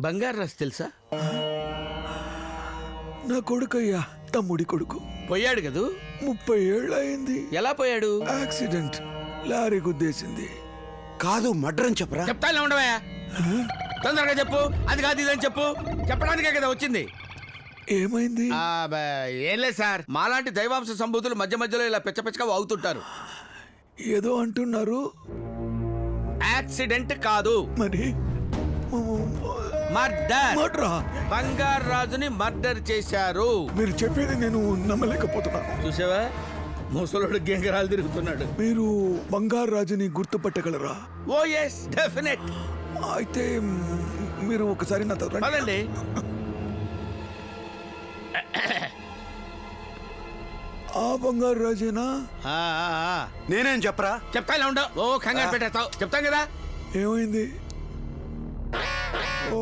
బంగారు రాజు తెలుసా? నా కొడుకయ్యా, తమ్ముడి కొడుకు. పోయాడు కదూ. 30 ఏళ్ళు అయింది. ఎలా పోయాడు? యాక్సిడెంట్, లారీ గుద్దేసింది. కాదు, మర్డర్ అని చెప్పరా? చెప్తా ఉండవా? తొందరగా చెప్పు. అది కాదు ఇదని చెప్పు. చెప్పడానికే కదా వచ్చింది. ఏమైంది? ఏం లేదు సార్, మాలాంటి దైవాంశ సంభూతులు మధ్య మధ్యలో ఇలా పిచ్చపిచ్చగా వాగుతుంటారు. ఏదో అంటున్నారు. యాక్సిడెంట్ కాదు, మరి మర్డర్. మర్డరా? బంగారు రాజుని మర్డర్ చేశారు. మీరు చెప్పేది నేను నమ్మలేకపోతున్నాను. చూసావా, ముసలోడు గెంగరాలు తిరుగుతున్నాడు. మీరు బంగారు రాజుని గుర్తుపట్టగలరా? ఓ ఎస్, డెఫినెట్. అయితే మీరు ఒకసారి నాతో రండి. పదండి. ఆ బంగారు రాజేనా? నేనేం చెప్పరా? చెప్తా ఇలా ఉండవు. ఓ కంగారు పెట్టేస్తావు. చెప్తాం కదా. ఏమైంది? ఓ